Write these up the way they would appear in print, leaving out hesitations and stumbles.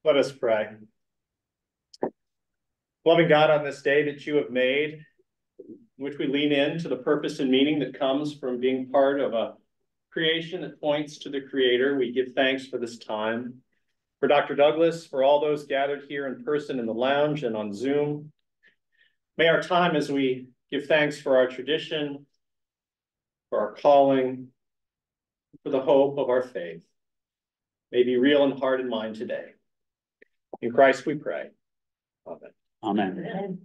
Let us pray. Loving God, on this day that you have made, in which we lean into the purpose and meaning that comes from being part of a creation that points to the Creator, we give thanks for this time. For Dr. Douglas, for all those gathered here in person in the lounge and on Zoom. May our time as we give thanks for our tradition, for our calling, for the hope of our faith, may be real in heart and mind today. In Christ we pray. Amen. Amen.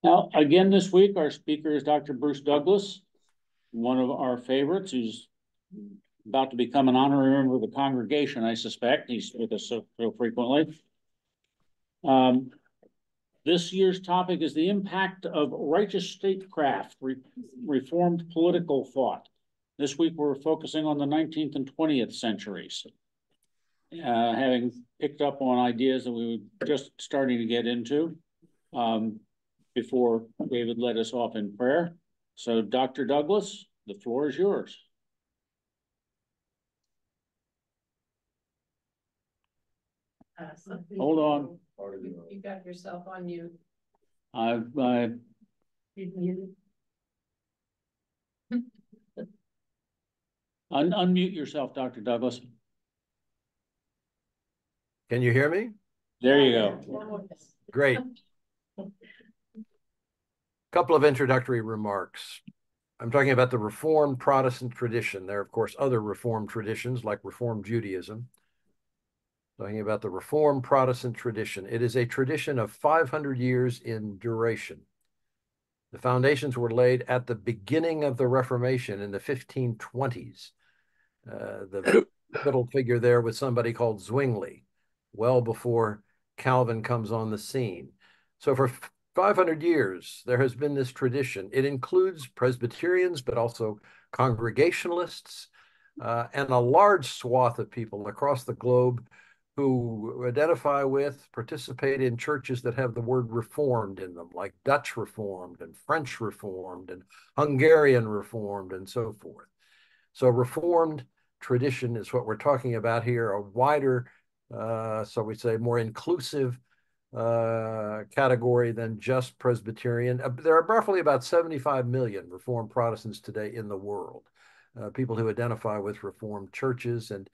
Now, again this week, our speaker is Dr. Bruce Douglas, one of our favorites, who's about to become an honorary member of the congregation, I suspect. He's with us so frequently. This year's topic is the impact of righteous statecraft, reformed political thought. This week, we're focusing on the 19th and 20th centuries, having picked up on ideas that we were just starting to get into before David led us off in prayer. So, Dr. Douglas, the floor is yours. Hold on. You got yourself on mute. You're muted. Unmute yourself, Dr. Douglas. Can you hear me? There you go. Great. Couple of introductory remarks. I'm talking about the Reformed Protestant tradition. There are, of course, other Reformed traditions like Reformed Judaism. Talking about the Reformed Protestant tradition. It is a tradition of 500 years in duration. The foundations were laid at the beginning of the Reformation in the 1520s. The middle figure there was somebody called Zwingli, well before Calvin comes on the scene. So for 500 years, there has been this tradition. It includes Presbyterians, but also Congregationalists, and a large swath of people across the globe who identify with, participate in churches that have the word Reformed in them, like Dutch Reformed and French Reformed and Hungarian Reformed and so forth. So Reformed tradition is what we're talking about here, a wider, so we say more inclusive category than just Presbyterian. There are roughly about 75 million Reformed Protestants today in the world, people who identify with Reformed churches, and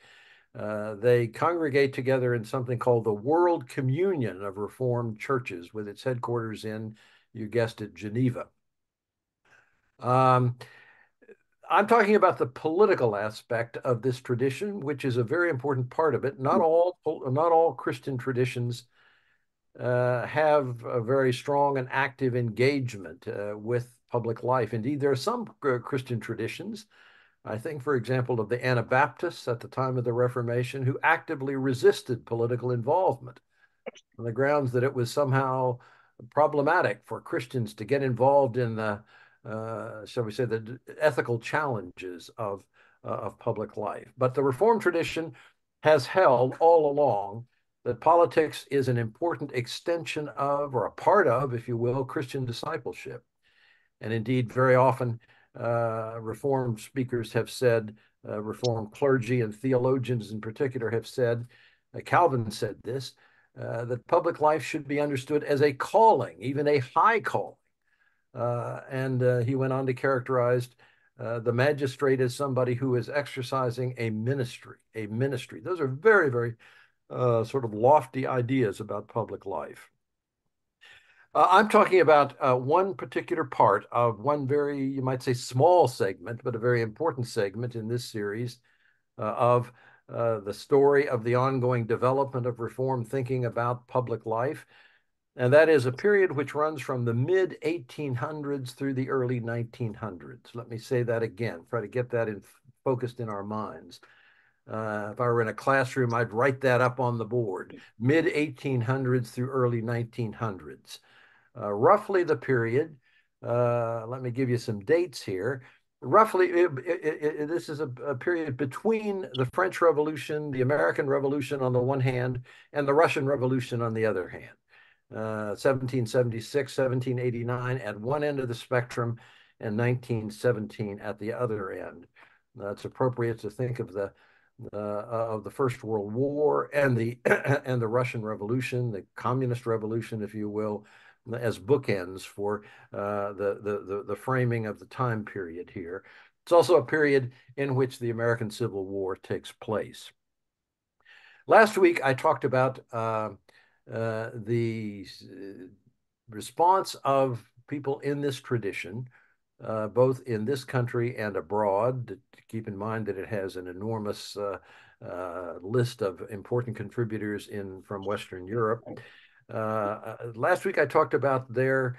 they congregate together in something called the World Communion of Reformed Churches, with its headquarters in, you guessed it, Geneva. I'm talking about the political aspect of this tradition, which is a very important part of it. Not all Christian traditions have a very strong and active engagement with public life. Indeed, there are some Christian traditions, I think, for example, of the Anabaptists at the time of the Reformation, who actively resisted political involvement on the grounds that it was somehow problematic for Christians to get involved in the, shall we say, the ethical challenges of public life. But the Reformed tradition has held all along that politics is an important extension of, or a part of, if you will, Christian discipleship. And indeed, very often, Reformed speakers have said, Reformed clergy and theologians in particular have said, Calvin said this, that public life should be understood as a calling, even a high calling. And he went on to characterize the magistrate as somebody who is exercising a ministry, Those are very, very sort of lofty ideas about public life. I'm talking about one particular part of one very, you might say, small segment, but a very important segment in this series of the story of the ongoing development of Reformed thinking about public life. And that is a period which runs from the mid-1800s through the early 1900s. Let me say that again, try to get that focused in our minds. If I were in a classroom, I'd write that up on the board. Mid-1800s through early 1900s. Roughly the period, let me give you some dates here. Roughly, this is a period between the French Revolution, the American Revolution on the one hand, and the Russian Revolution on the other hand. 1776, 1789 at one end of the spectrum, and 1917 at the other end. It's appropriate to think of the of the First World War and the and the Russian Revolution, the Communist Revolution, if you will, as bookends for the framing of the time period here. It's also a period in which the American Civil War takes place. Last week, I talked about the response of people in this tradition, both in this country and abroad. To keep in mind that it has an enormous list of important contributors from Western Europe. Last week, I talked about their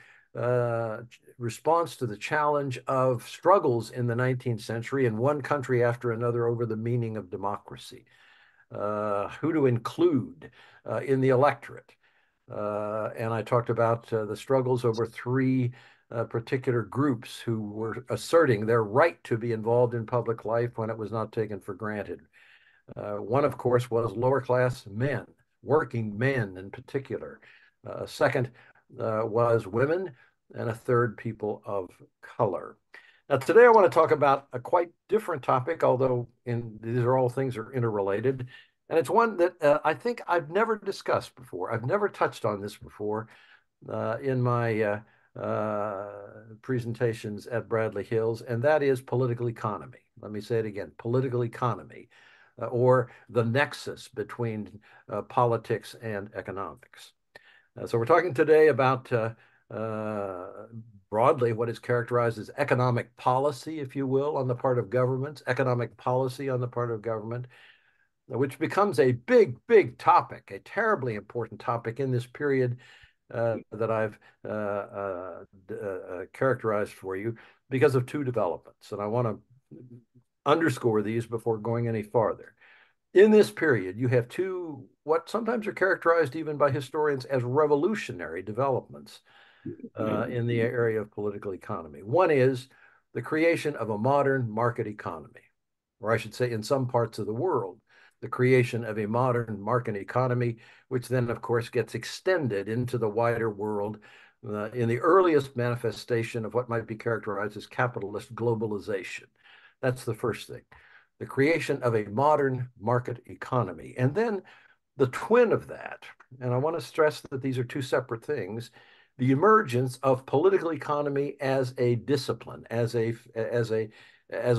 response to the challenge of struggles in the 19th century in one country after another over the meaning of democracy, who to include in the electorate. And I talked about the struggles over three particular groups who were asserting their right to be involved in public life when it was not taken for granted. One, of course, was lower class men, working men in particular. Second was women, and a third, people of color. Now, today I want to talk about a quite different topic, although these are all things are interrelated. And it's one that I think I've never discussed before. I've never touched on this before in my presentations at Bradley Hills, and that is political economy. Let me say it again, political economy, or the nexus between politics and economics. So we're talking today about broadly what is characterized as economic policy, if you will, on the part of governments, economic policy on the part of government, which becomes a big, big topic, a terribly important topic in this period that I've characterized for you because of two developments. And I want to underscore these before going any farther. In this period, you have two, what sometimes are characterized even by historians as revolutionary developments in the area of political economy. One is the creation of a modern market economy, or I should say in some parts of the world, the creation of a modern market economy, which then, of course, gets extended into the wider world in the earliest manifestation of what might be characterized as capitalist globalization. That's the first thing, the creation of a modern market economy. And then the twin of that, and I want to stress that these are two separate things, the emergence of political economy as a discipline, as a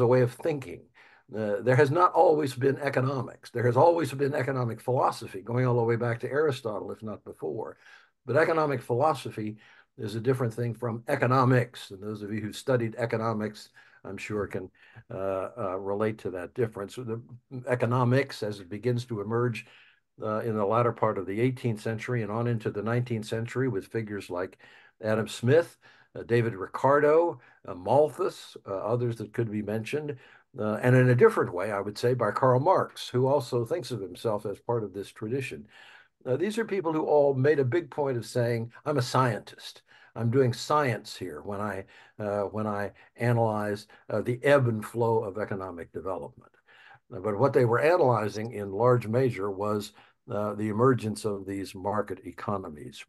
way of thinking. There has not always been economics. There has always been economic philosophy, going all the way back to Aristotle, if not before. But economic philosophy is a different thing from economics. And those of you who studied economics, I'm sure, can relate to that difference. The economics, as it begins to emerge in the latter part of the 18th century and on into the 19th century with figures like Adam Smith, David Ricardo, Malthus, others that could be mentioned, and in a different way, I would say, by Karl Marx, who also thinks of himself as part of this tradition. These are people who all made a big point of saying, I'm a scientist. I'm doing science here when I analyze the ebb and flow of economic development. But what they were analyzing in large measure was the emergence of these market economies.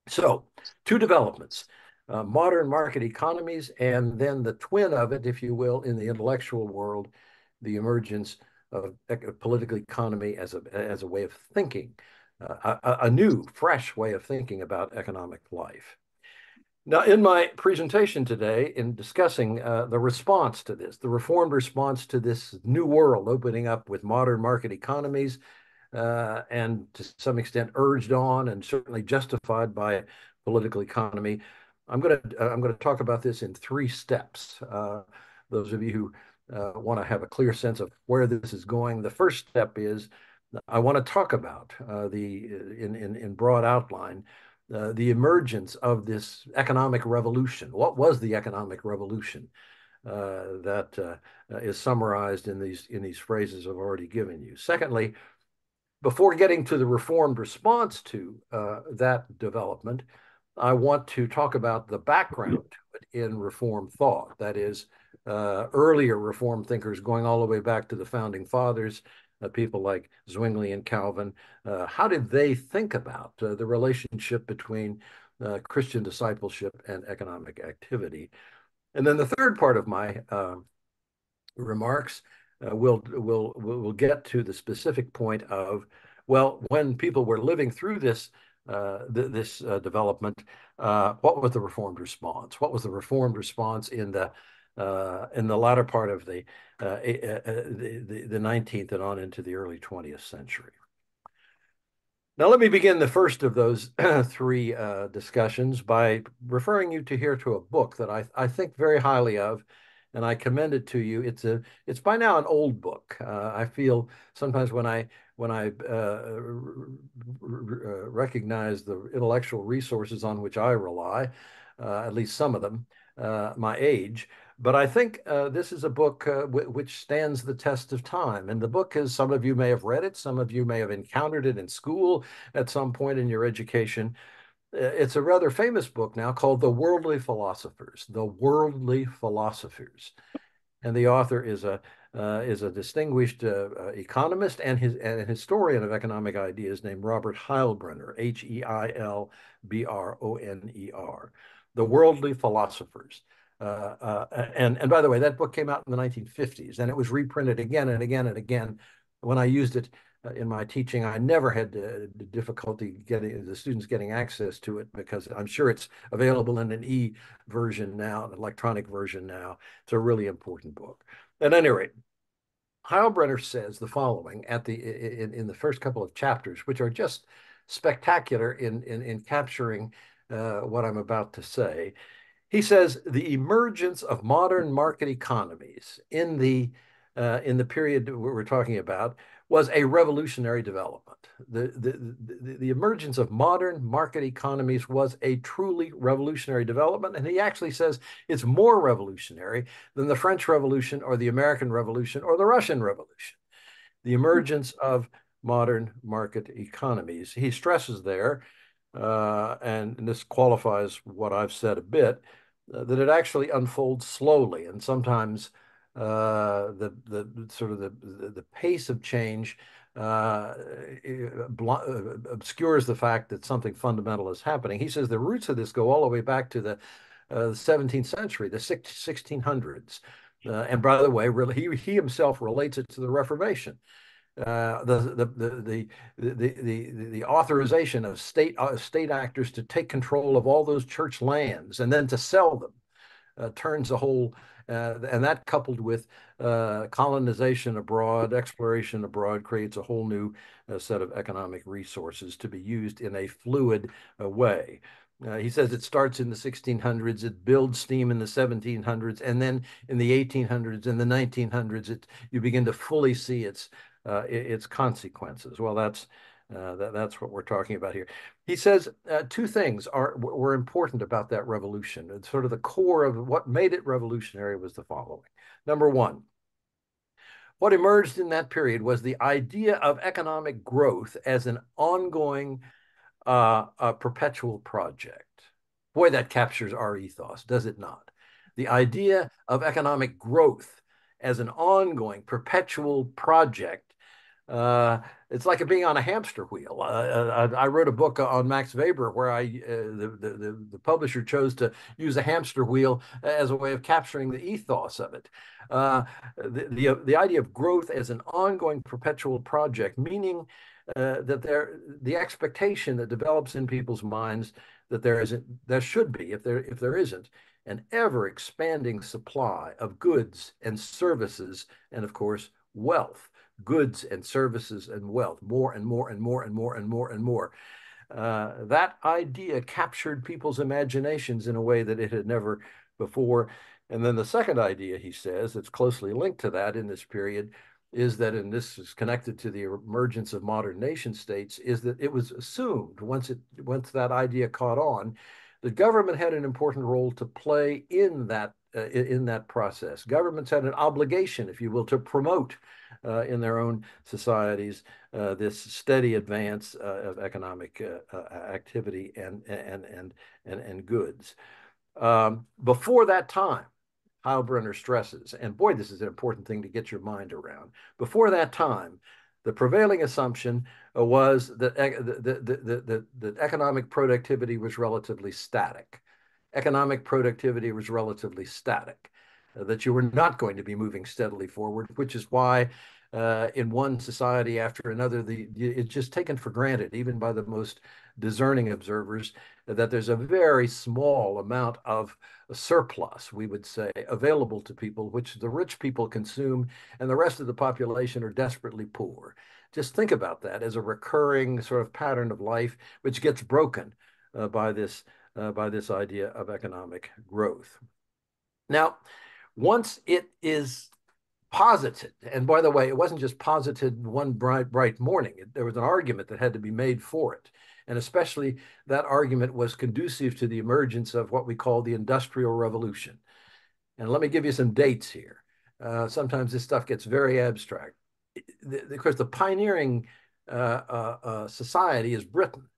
So, two developments, modern market economies, and then the twin of it, if you will, in the intellectual world, the emergence of political economy as a way of thinking, a new, fresh way of thinking about economic life. Now, in my presentation today, in discussing the response to this, the Reformed response to this new world opening up with modern market economies, and to some extent urged on and certainly justified by political economy, I'm going to talk about this in three steps. Those of you who want to have a clear sense of where this is going, the first step is I want to talk about in broad outline the emergence of this economic revolution. What was the economic revolution that is summarized in these phrases I've already given you? Secondly, before getting to the Reformed response to that development, I want to talk about the background to it in Reformed thought. That is, earlier Reformed thinkers going all the way back to the Founding Fathers, people like Zwingli and Calvin. How did they think about the relationship between Christian discipleship and economic activity? And then the third part of my remarks we'll get to the specific point of, well, when people were living through this development, what was the Reformed response? What was the Reformed response in the latter part of the 19th and on into the early 20th century? Now, let me begin the first of those three discussions by referring you to a book that I think very highly of, and I commend it to you. It's by now an old book. I feel sometimes when I recognize the intellectual resources on which I rely, at least some of them, my age. But I think this is a book which stands the test of time. And the book is, some of you may have read it, some of you may have encountered it in school at some point in your education. It's a rather famous book now called The Worldly Philosophers, The Worldly Philosophers. And the author is a distinguished economist and a historian of economic ideas named Robert Heilbroner, Heilbroner. The Worldly Philosophers. And by the way, that book came out in the 1950s, and it was reprinted again and again and again. When I used it in my teaching, I never had difficulty getting the students getting access to it, because I'm sure it's available in an e-version now, an electronic version now. It's a really important book. At any rate, Heilbroner says the following in the first couple of chapters, which are just spectacular in capturing what I'm about to say. He says the emergence of modern market economies in the period we're talking about was a revolutionary development. The emergence of modern market economies was a truly revolutionary development, and he actually says it's more revolutionary than the French Revolution or the American Revolution or the Russian Revolution. The emergence of modern market economies. He stresses there, and this qualifies what I've said a bit, that it actually unfolds slowly, and sometimes the pace of change obscures the fact that something fundamental is happening. He says the roots of this go all the way back to the 17th century, the 1600s. And by the way, really, he himself relates it to the Reformation. The authorization of state actors to take control of all those church lands and then to sell them turns a whole, and that coupled with colonization abroad, exploration abroad, creates a whole new set of economic resources to be used in a fluid way. He says it starts in the 1600s, it builds steam in the 1700s, and then in the 1800s and the 1900s, you begin to fully see its consequences. Well, that's what we're talking about here. He says two things were important about that revolution. And sort of the core of what made it revolutionary was the following. Number one, what emerged in that period was the idea of economic growth as an ongoing, perpetual project. Boy, that captures our ethos, does it not? The idea of economic growth as an ongoing, perpetual project. It's like it being on a hamster wheel. I wrote a book on Max Weber where the publisher chose to use a hamster wheel as a way of capturing the ethos of it. The idea of growth as an ongoing, perpetual project, meaning that the expectation that develops in people's minds that there should be, if there isn't, an ever expanding supply of goods and services, and of course, wealth. Goods and services and wealth, more and more and more and more and more and more. That idea captured people's imaginations in a way that it had never before. And then the second idea, he says, that's closely linked to that in this period, is that, and this is connected to the emergence of modern nation states, is that it was assumed once that idea caught on, the government had an important role to play in that process. Governments had an obligation, if you will, to promote in their own societies this steady advance of economic activity and goods. Before that time, Heilbroner stresses, and boy, this is an important thing to get your mind around. Before that time, the prevailing assumption was that economic productivity was relatively static. Economic productivity was relatively static. that you were not going to be moving steadily forward, which is why in one society after another, it's just taken for granted, even by the most discerning observers, that there's a very small amount of surplus, we would say, available to people, which the rich people consume, and the rest of the population are desperately poor. Just think about that as a recurring sort of pattern of life, which gets broken by this idea of economic growth. Now, once it is posited, and by the way, it wasn't just posited one bright morning. There was an argument that had to be made for it. And especially that argument was conducive to the emergence of what we call the Industrial Revolution. And let me give you some dates here. Sometimes this stuff gets very abstract. Because the pioneering society is Britain.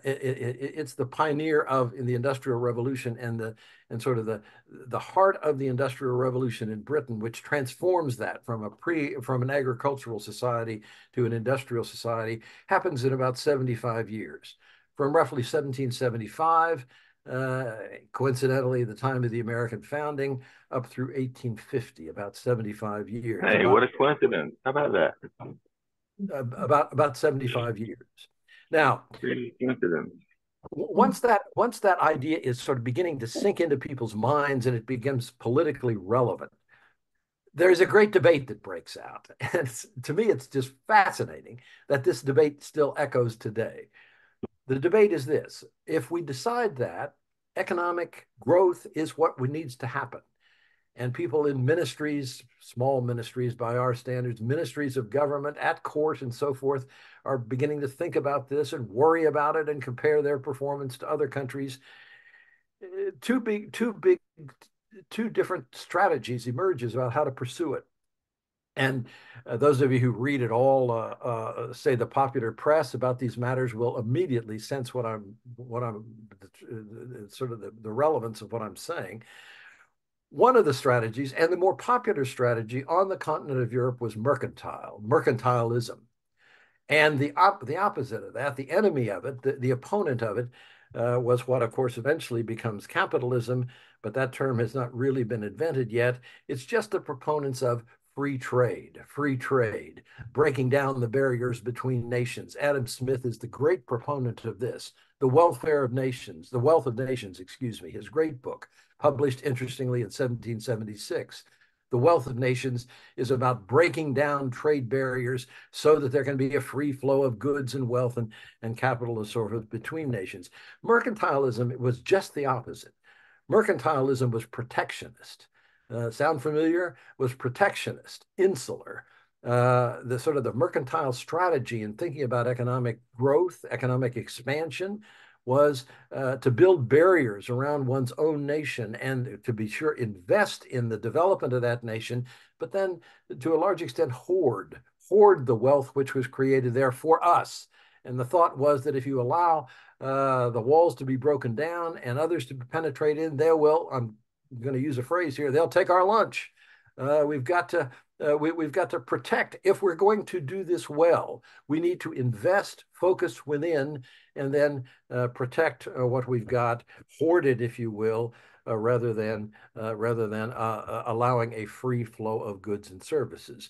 It's the pioneer in the Industrial Revolution and sort of the heart of the Industrial Revolution in Britain, which transforms that from an agricultural society to an industrial society, happens in about 75 years. From roughly 1775, coincidentally, the time of the American founding, up through 1850, about 75 years. Hey, what a coincidence! How about that? About 75 years. Now, coincidence. Once that idea is sort of beginning to sink into people's minds and it becomes politically relevant, there's a great debate that breaks out. And to me, it's just fascinating that this debate still echoes today. The debate is this: if we decide that economic growth is what needs to happen, and people in ministries, small ministries by our standards, ministries of government, at court and so forth, are beginning to think about this and worry about it and compare their performance to other countries, two different strategies emerges about how to pursue it. And those of you who read at all, say the popular press about these matters, will immediately sense what I'm sort of the relevance of what I'm saying. One of the strategies, and the more popular strategy on the continent of Europe, was mercantilism. And the opposite of that, the enemy of it, the opponent of it, was what, of course, eventually becomes capitalism, but that term has not really been invented yet. It's just the proponents of free trade, breaking down the barriers between nations. Adam Smith is the great proponent of this. The Wealth of Nations, his great book, published interestingly in 1776. The Wealth of Nations is about breaking down trade barriers so that there can be a free flow of goods and wealth and capital sort of between nations. Mercantilism was just the opposite. Mercantilism was protectionist. Sound familiar? Was protectionist, insular. The sort of the mercantile strategy in thinking about economic growth, economic expansion, was to build barriers around one's own nation and, to be sure, invest in the development of that nation, but then to a large extent hoard the wealth which was created there for us. And the thought was that if you allow the walls to be broken down and others to penetrate in, they will, I'm going to use a phrase here, they'll take our lunch. We've got to protect. If we're going to do this well, we need to invest, focus within, and then protect what we've got, hoard it, if you will, rather than allowing a free flow of goods and services.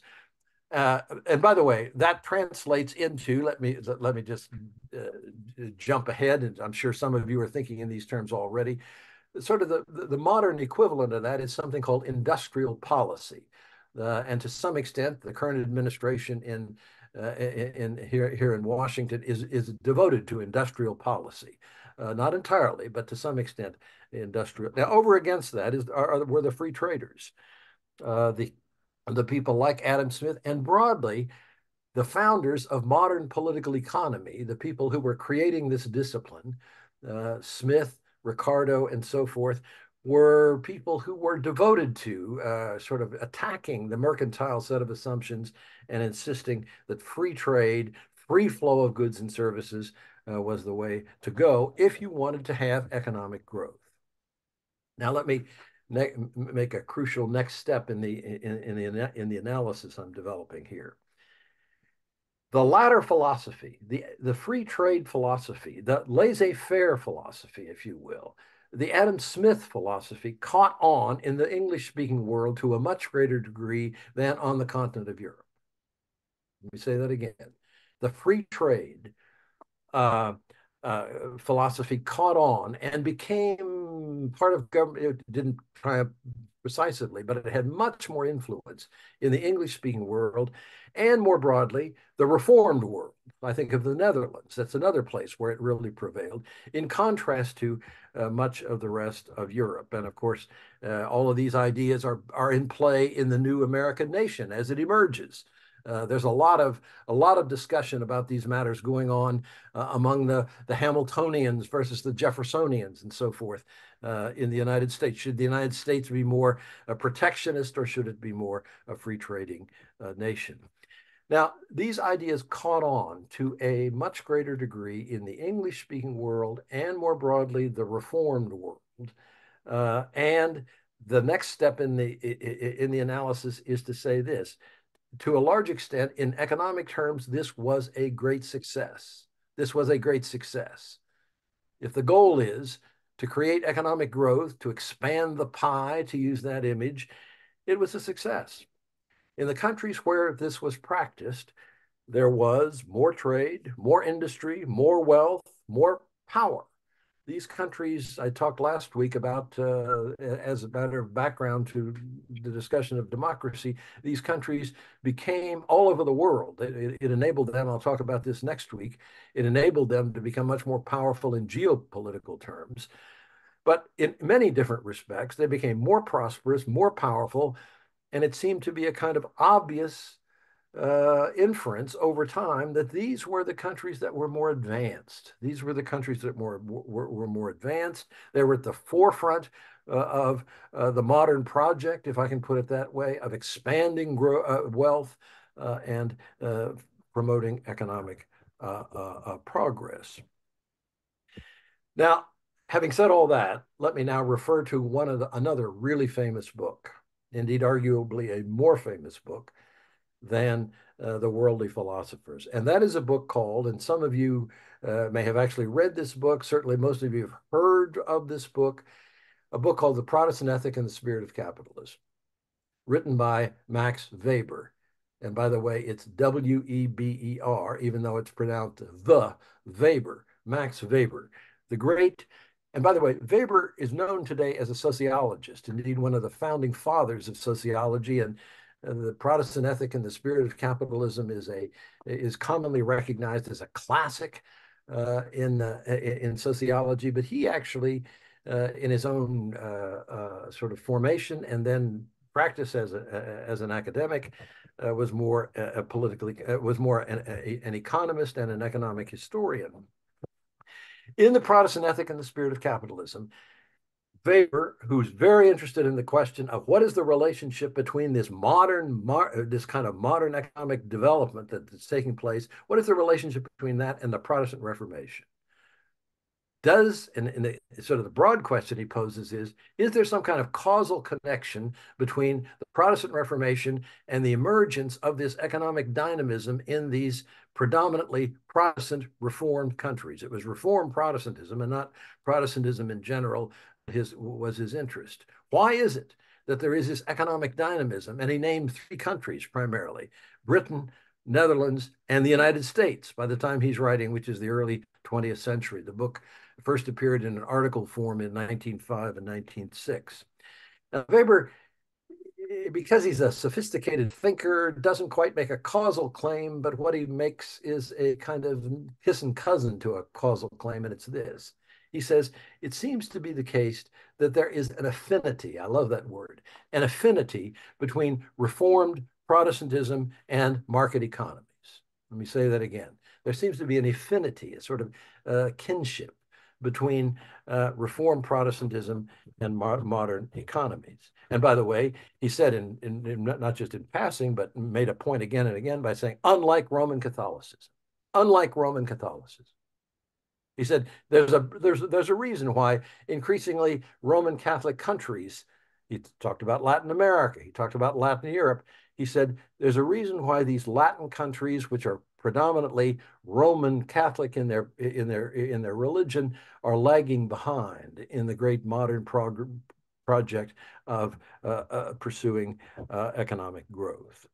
And by the way, that translates into, let me just jump ahead, and I'm sure some of you are thinking in these terms already. Sort of the modern equivalent of that is something called industrial policy. And to some extent, the current administration here in Washington is devoted to industrial policy. Not entirely, but to some extent industrial. Now, over against that were the free traders, the people like Adam Smith, and broadly, the founders of modern political economy, the people who were creating this discipline, Smith, Ricardo, and so forth, were people who were devoted to sort of attacking the mercantile set of assumptions and insisting that free trade, free flow of goods and services was the way to go if you wanted to have economic growth. Now, let me make a crucial next step in the analysis I'm developing here. The latter philosophy, the free trade philosophy, the laissez-faire philosophy, if you will, the Adam Smith philosophy caught on in the English-speaking world to a much greater degree than on the continent of Europe. Let me say that again. The free trade philosophy caught on and became part of government. It didn't triumph precisely, but it had much more influence in the English-speaking world and more broadly, the Reformed world. I think of the Netherlands. That's another place where it really prevailed, in contrast to much of the rest of Europe. And of course, all of these ideas are in play in the new American nation as it emerges. There's a lot of discussion about these matters going on among the Hamiltonians versus the Jeffersonians and so forth in the United States. Should the United States be more a protectionist or should it be more a free trading nation? Now, these ideas caught on to a much greater degree in the English-speaking world and more broadly the Reformed world. And the next step in the analysis is to say this. To a large extent, in economic terms, this was a great success. This was a great success. If the goal is to create economic growth, to expand the pie, to use that image, it was a success. In the countries where this was practiced, there was more trade, more industry, more wealth, more power. These countries, I talked last week about, as a matter of background to the discussion of democracy, these countries became all over the world. It enabled them, I'll talk about this next week, it enabled them to become much more powerful in geopolitical terms. But in many different respects, they became more prosperous, more powerful, and it seemed to be a kind of obvious inference over time that these were the countries that were more advanced. These were the countries that were more advanced. They were at the forefront of the modern project, if I can put it that way, of expanding wealth and promoting economic progress. Now, having said all that, let me now refer to another really famous book, indeed arguably a more famous book than the worldly philosophers. And that is a book called, and some of you may have actually read this book, certainly most of you have heard of this book, a book called The Protestant Ethic and the Spirit of Capitalism, written by Max Weber. And by the way, it's W-E-B-E-R, even though it's pronounced the Weber, Max Weber, the great. And by the way, Weber is known today as a sociologist, indeed one of the founding fathers of sociology, and the Protestant Ethic and the Spirit of Capitalism is commonly recognized as a classic in sociology. But he actually, in his own sort of formation and then practice as an academic, was more an economist and an economic historian. In the Protestant Ethic and the Spirit of Capitalism, Weber, who's very interested in the question of what is the relationship between this this kind of modern economic development that's taking place, what is the relationship between that and the Protestant Reformation? And sort of the broad question he poses is there some kind of causal connection between the Protestant Reformation and the emergence of this economic dynamism in these predominantly Protestant Reformed countries? It was Reformed Protestantism and not Protestantism in general was his interest. Why is it that there is this economic dynamism? And he named three countries primarily: Britain, Netherlands, and the United States by the time he's writing, which is the early 20th century. The book first appeared in an article form in 1905 and 1906. Now, Weber, because he's a sophisticated thinker, doesn't quite make a causal claim, but what he makes is a kind of kissing cousin to a causal claim, and it's this. He says, it seems to be the case that there is an affinity, I love that word, an affinity between Reformed Protestantism and market economies. Let me say that again. There seems to be an affinity, a sort of kinship between Reformed Protestantism and modern economies. And by the way, he said, not just in passing, but made a point again and again by saying, unlike Roman Catholicism, unlike Roman Catholicism. He said, there's a reason why increasingly Roman Catholic countries, he talked about Latin America, he talked about Latin Europe, He said, there's a reason why these Latin countries, which are predominantly Roman Catholic in their religion, are lagging behind in the great modern project of pursuing economic growth.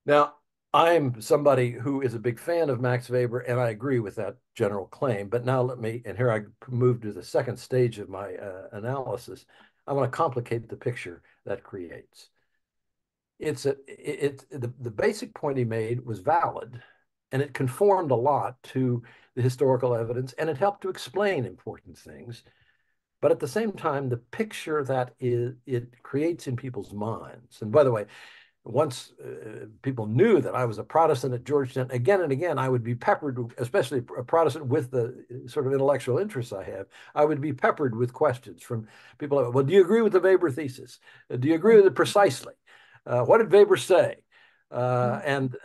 Now, I'm somebody who is a big fan of Max Weber, and I agree with that general claim. But now and here I move to the second stage of my analysis. I want to complicate the picture that creates. The basic point he made was valid, and it conformed a lot to the historical evidence, and it helped to explain important things. But at the same time, the picture that it creates in people's minds, and by the way, once people knew that I was a Protestant at Georgetown, again and again, I would be peppered, especially a Protestant with the sort of intellectual interests I have, I would be peppered with questions from people. Well, do you agree with the Weber thesis? Do you agree with it precisely? What did Weber say? And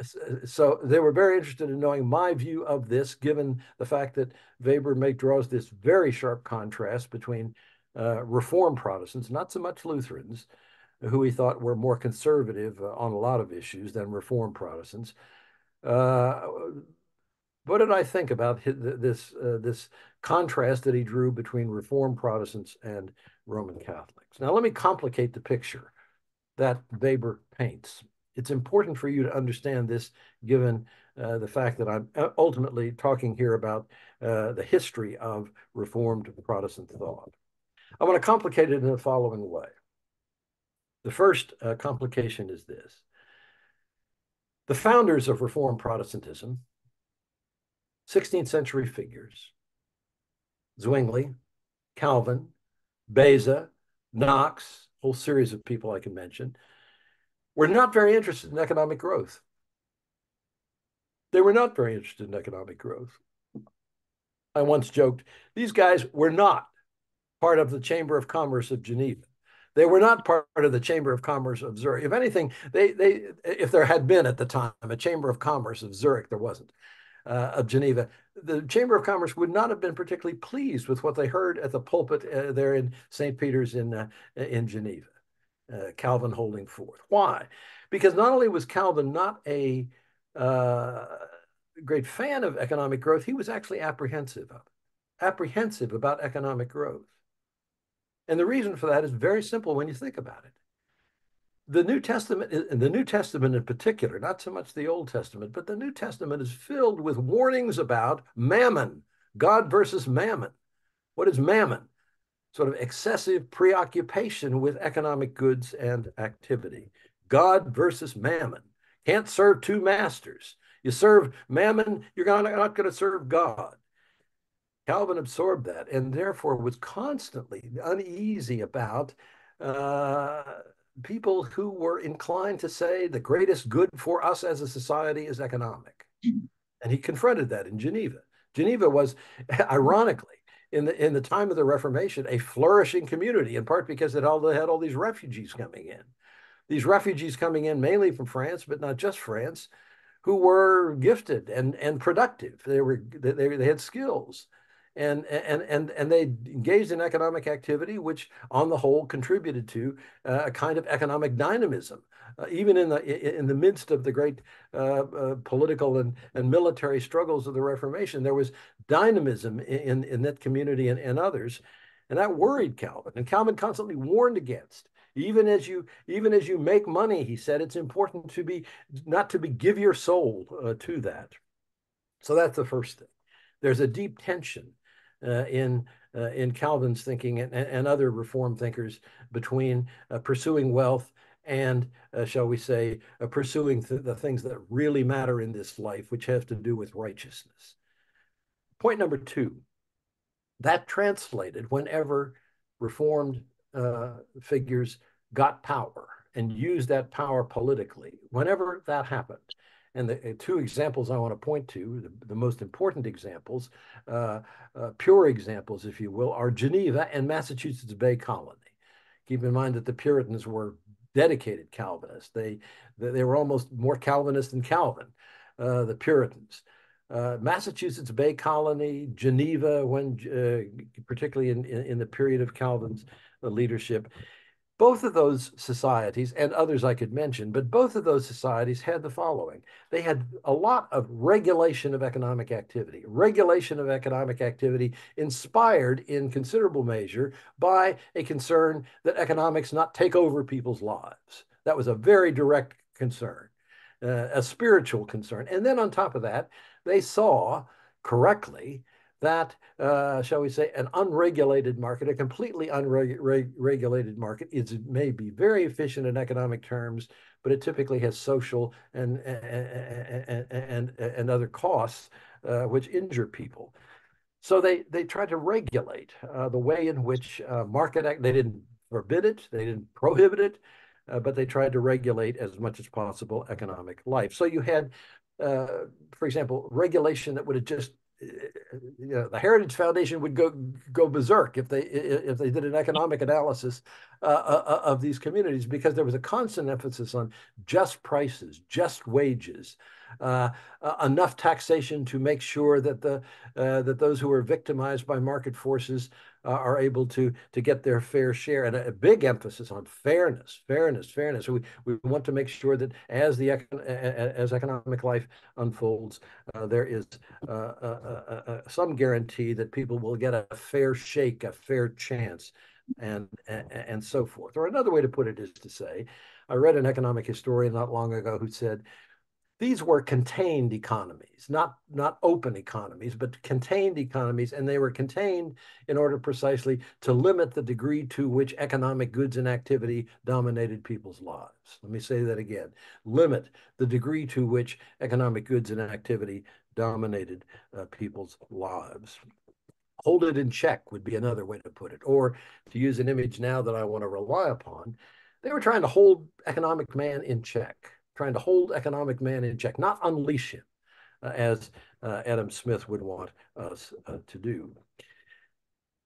so they were very interested in knowing my view of this, given the fact that Weber draws this very sharp contrast between Reformed Protestants, not so much Lutherans, who he thought were more conservative on a lot of issues than Reformed Protestants. What did I think about this contrast that he drew between Reformed Protestants and Roman Catholics? Now, let me complicate the picture that Weber paints. It's important for you to understand this, given the fact that I'm ultimately talking here about the history of Reformed Protestant thought. I want to complicate it in the following way. The first complication is this. The founders of Reformed Protestantism, 16th century figures, Zwingli, Calvin, Beza, Knox, a whole series of people I can mention, were not very interested in economic growth. They were not very interested in economic growth. I once joked, these guys were not part of the Chamber of Commerce of Geneva. They were not part of the Chamber of Commerce of Zurich. If anything, if there had been at the time a Chamber of Commerce of Zurich, there wasn't, of Geneva, the Chamber of Commerce would not have been particularly pleased with what they heard at the pulpit there in St. Peter's in Geneva, Calvin holding forth. Why? Because not only was Calvin not a great fan of economic growth, he was actually apprehensive about economic growth. And the reason for that is very simple when you think about it. The New Testament in particular, not so much the Old Testament, but the New Testament is filled with warnings about mammon, God versus mammon. What is mammon? Sort of excessive preoccupation with economic goods and activity. God versus mammon. Can't serve two masters. You serve mammon, you're not going to serve God. Calvin absorbed that and therefore was constantly uneasy about people who were inclined to say the greatest good for us as a society is economic. And he confronted that in Geneva. Geneva was, ironically, in the time of the Reformation, a flourishing community, in part because it had all these refugees coming in. These refugees coming in mainly from France, but not just France, who were gifted and productive. They had skills. And they engaged in economic activity, which on the whole contributed to a kind of economic dynamism. Even in the midst of the great political and military struggles of the Reformation, there was dynamism in that community and others. And that worried Calvin. And Calvin constantly warned against. Even as you make money, he said, it's important not to give your soul to that. So that's the first thing. There's a deep tension in Calvin's thinking and other Reformed thinkers between pursuing wealth and, shall we say, pursuing the things that really matter in this life, which has to do with righteousness. Point number two, that translated whenever Reformed figures got power and used that power politically, whenever that happened. And the two examples I want to point to, the most important examples, pure examples, if you will, are Geneva and Massachusetts Bay Colony. Keep in mind that the Puritans were dedicated Calvinists. They were almost more Calvinist than Calvin, the Puritans. Massachusetts Bay Colony, Geneva, when particularly in the period of Calvin's leadership, Both of those societies, and others I could mention, but both of those societies had the following. They had a lot of regulation of economic activity, inspired in considerable measure by a concern that economics not take over people's lives. That was a very direct concern, a spiritual concern. And then on top of that, they saw correctly that, shall we say, an unregulated market, a completely unregulated market, may be very efficient in economic terms, but it typically has social and other costs which injure people. So they tried to regulate the way in which they didn't forbid it, they didn't prohibit it, but they tried to regulate as much as possible economic life. So you had, for example, regulation that would have just the Heritage Foundation would go berserk if they did an economic analysis of these communities, because there was a constant emphasis on just prices, just wages, enough taxation to make sure that that those who are victimized by market forces are able to get their fair share, and a big emphasis on fairness. So we want to make sure that as economic life unfolds, there is some guarantee that people will get a fair shake, a fair chance, and so forth. Or another way to put it is to say, I read an economic historian not long ago who said, these were contained economies, not open economies, but contained economies, and they were contained in order precisely to limit the degree to which economic goods and activity dominated people's lives. Let me say that again. Limit the degree to which economic goods and activity dominated people's lives. Hold it in check would be another way to put it. Or to use an image now that I want to rely upon, they were trying to hold economic man in check. Trying to hold economic man in check, not unleash him, as Adam Smith would want us to do.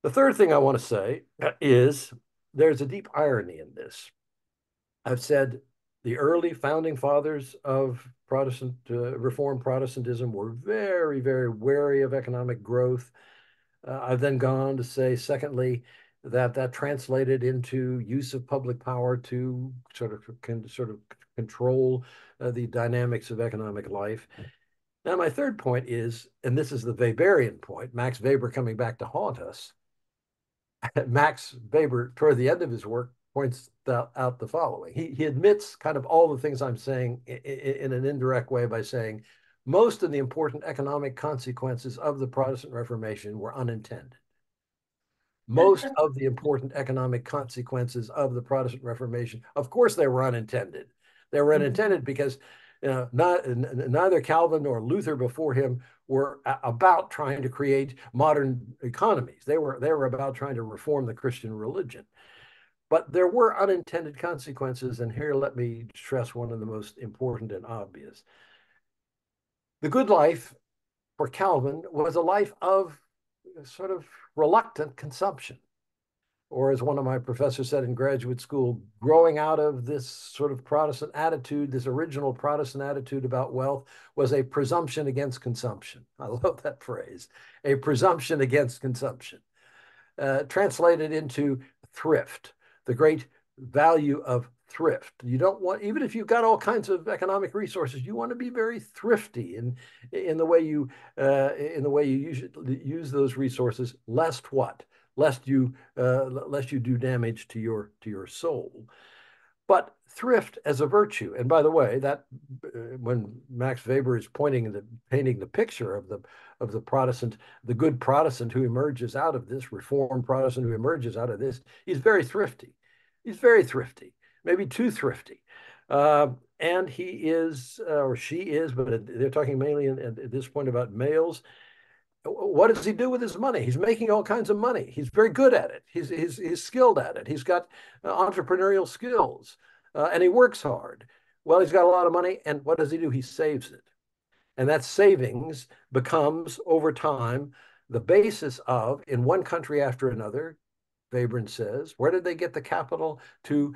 The third thing I want to say is there's a deep irony in this. I've said the early founding fathers of Reformed Protestantism were very, very wary of economic growth. I've then gone on to say, secondly, that translated into use of public power to sort of control the dynamics of economic life. Now, my third point is, and this is the Weberian point, Max Weber coming back to haunt us. Max Weber, toward the end of his work, points out the following. He admits kind of all the things I'm saying in an indirect way by saying most of the important economic consequences of the Protestant Reformation were unintended. Most of the important economic consequences of the Protestant Reformation, of course, they were unintended. They were unintended because neither Calvin nor Luther before him were about trying to create modern economies. They were about trying to reform the Christian religion. But there were unintended consequences, and here let me stress one of the most important and obvious. The good life for Calvin was a life of sort of reluctant consumption. Or as one of my professors said in graduate school, growing out of this sort of Protestant attitude, this original Protestant attitude about wealth, was a presumption against consumption. I love that phrase, a presumption against consumption. Translated into thrift, the great value of thrift. You don't want, even if you've got all kinds of economic resources, you want to be very thrifty in the way you use those resources, lest what? Lest you do damage to your soul. But thrift as a virtue, and by the way, that when Max Weber is painting the picture of the Protestant, the good Protestant who emerges out of this, Reformed Protestant who emerges out of this, he's very thrifty. He's very thrifty, maybe too thrifty. And he is, or she is, but they're talking mainly at this point about males. What does he do with his money? He's making all kinds of money. He's very good at it. He's skilled at it. He's got entrepreneurial skills, and he works hard. Well, he's got a lot of money, and what does he do? He saves it. And that savings becomes, over time, the basis of, in one country after another, Vebern says, where did they get the capital to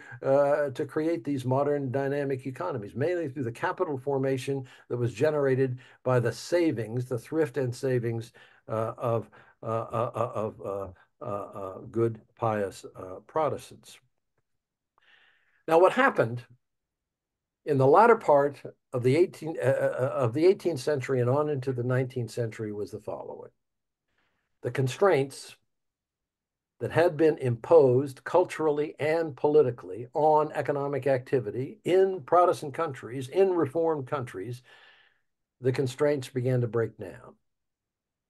create these modern dynamic economies? Mainly through the capital formation that was generated by the savings, the thrift and savings of good, pious Protestants. Now, what happened in the latter part of the 18th century and on into the 19th century was the following. The constraints that had been imposed culturally and politically on economic activity in Protestant countries, in Reformed countries, the constraints began to break down.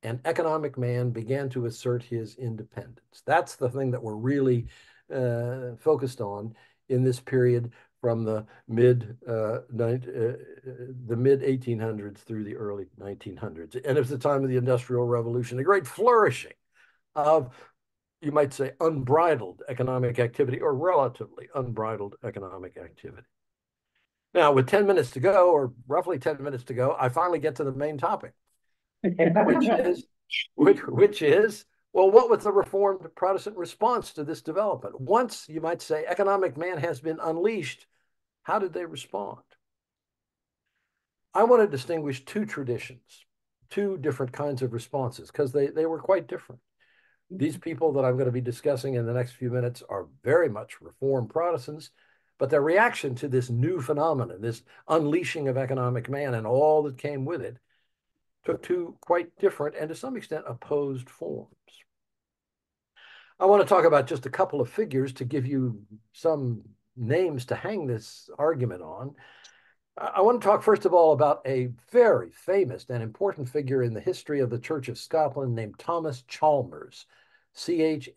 And economic man began to assert his independence. That's the thing that we're really focused on in this period from the mid 1800s through the early 1900s. And it's the time of the Industrial Revolution, a great flourishing of, you might say, unbridled economic activity, or relatively unbridled economic activity. Now, with 10 minutes to go, or roughly 10 minutes to go, I finally get to the main topic, which is, well, what was the Reformed Protestant response to this development? Once, you might say, economic man has been unleashed, how did they respond? I want to distinguish two traditions, two different kinds of responses, because they were quite different. These people that I'm going to be discussing in the next few minutes are very much Reformed Protestants, but their reaction to this new phenomenon, this unleashing of economic man and all that came with it, took two quite different and to some extent opposed forms. I want to talk about just a couple of figures to give you some names to hang this argument on. I want to talk first of all about a very famous and important figure in the history of the Church of Scotland named Thomas Chalmers, Chalmers.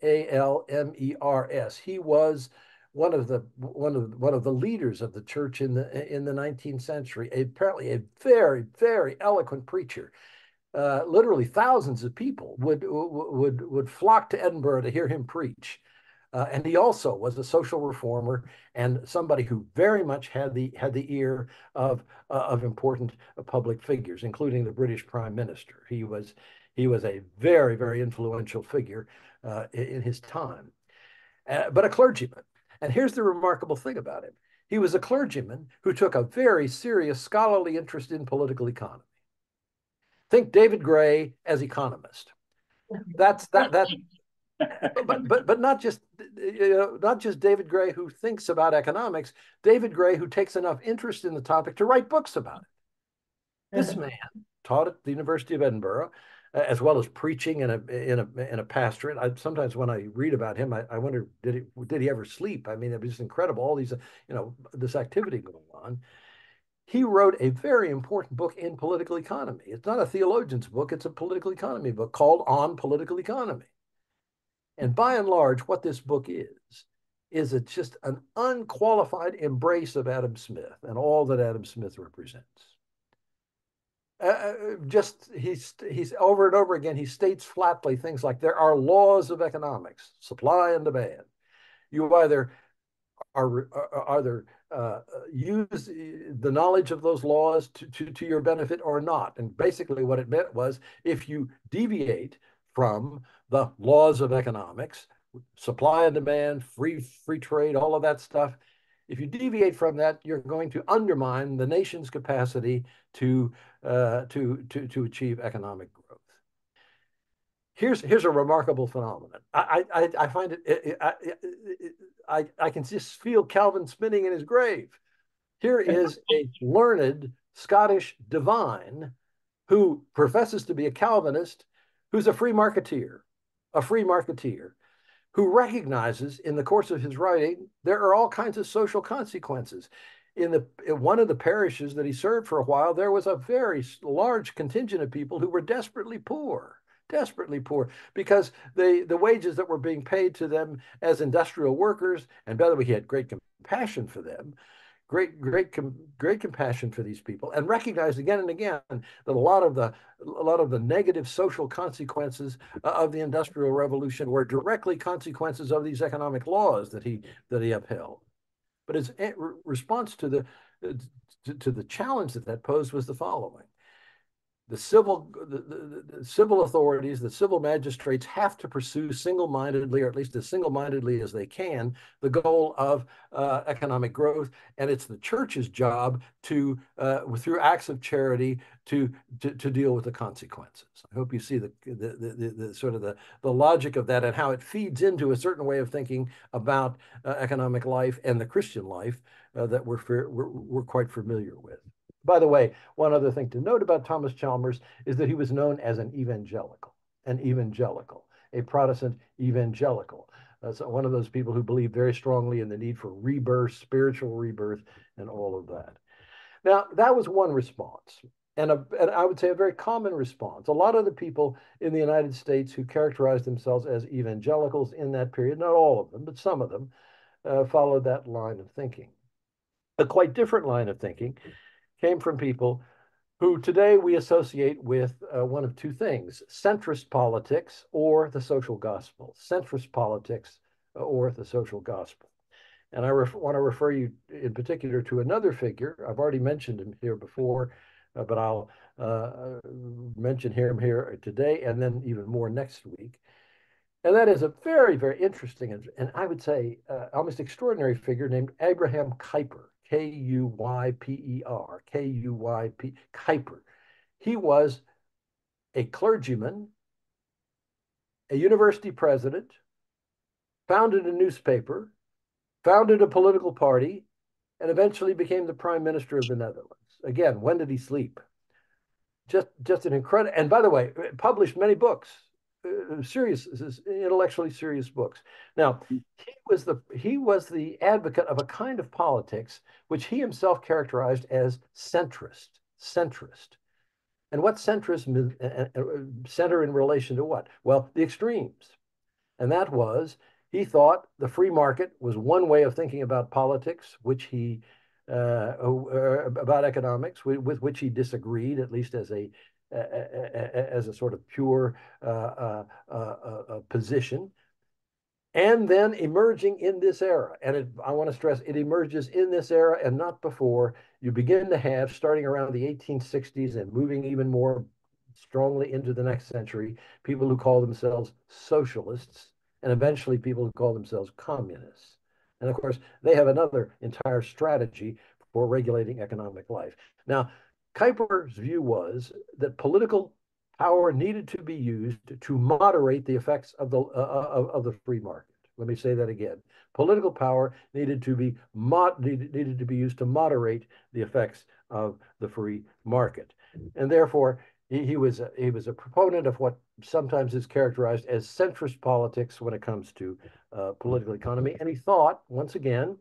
He was one of the leaders of the church in the 19th century. Apparently, a very, very eloquent preacher. Literally, thousands of people would flock to Edinburgh to hear him preach. And he also was a social reformer and somebody who very much had the ear of important public figures, including the British Prime Minister. He was a very, very influential figure in his time, but a clergyman. And here's the remarkable thing about him. He was a clergyman who took a very serious scholarly interest in political economy. Think David Gray as economist. But not just David Gray who thinks about economics. David Gray who takes enough interest in the topic to write books about it. This man taught at the University of Edinburgh, as well as preaching in a pastorate. Sometimes when I read about him, I wonder, did he ever sleep? I mean, it was just incredible. All these, this activity going on. He wrote a very important book in political economy. It's not a theologian's book, it's a political economy book called On Political Economy. And by and large, what this book is it's just an unqualified embrace of Adam Smith and all that Adam Smith represents. He's over and over again, he states flatly things like there are laws of economics, supply and demand. You either use the knowledge of those laws to your benefit or not. And basically what it meant was if you deviate from the laws of economics, supply and demand, free trade, all of that stuff, if you deviate from that, you're going to undermine the nation's capacity to achieve economic growth. Here's a remarkable phenomenon. I find it, I can just feel Calvin spinning in his grave. Here is a learned Scottish divine who professes to be a Calvinist, who's a free marketeer, who recognizes in the course of his writing there are all kinds of social consequences. In one of the parishes that he served for a while, there was a very large contingent of people who were desperately poor, because the wages that were being paid to them as industrial workers, and by the way, he had great compassion for them, great compassion for these people, and recognized again and again that a lot of the negative social consequences of the Industrial Revolution were directly consequences of these economic laws that he upheld. But his response to the challenge that posed was the following. the civil authorities, the civil magistrates have to pursue single-mindedly, or at least as single-mindedly as they can, the goal of economic growth. And it's the church's job to, through acts of charity, to deal with the consequences. I hope you see the sort of the logic of that and how it feeds into a certain way of thinking about economic life and the Christian life that we're quite familiar with. By the way, one other thing to note about Thomas Chalmers is that he was known as an evangelical, a Protestant evangelical. So one of those people who believed very strongly in the need for rebirth, spiritual rebirth, and all of that. Now, that was one response, and I would say a very common response. A lot of the people in the United States who characterized themselves as evangelicals in that period, not all of them, but some of them, followed that line of thinking. A quite different line of thinking came from people who today we associate with one of two things: centrist politics or the social gospel. Centrist politics or the social gospel. And I want to refer you in particular to another figure. I've already mentioned him here before, but I'll mention him here today and then even more next week. And that is a very, very interesting and I would say almost extraordinary figure named Abraham Kuyper. Kuyper, Kuyper. He was a clergyman, a university president, founded a newspaper, founded a political party, and eventually became the prime minister of the Netherlands. Again, when did he sleep? Just an incredible, and by the way, published many books, intellectually serious books. Now, he was the advocate of a kind of politics which he himself characterized as centrist. And what centrism center in relation to what? Well, the extremes. And that was, he thought the free market was one way of thinking about politics, which he about economics, with which he disagreed, at least as a sort of pure position. And then emerging in this era, and I want to stress, it emerges in this era and not before, you begin to have, starting around the 1860s and moving even more strongly into the next century, people who call themselves socialists, and eventually people who call themselves communists. And of course, they have another entire strategy for regulating economic life. Now, Kuyper's view was that political power needed to be used to moderate the effects of the free market. Let me say that again. Political power needed to be used to moderate the effects of the free market, and therefore he was a proponent of what sometimes is characterized as centrist politics when it comes to political economy. And he thought, once again,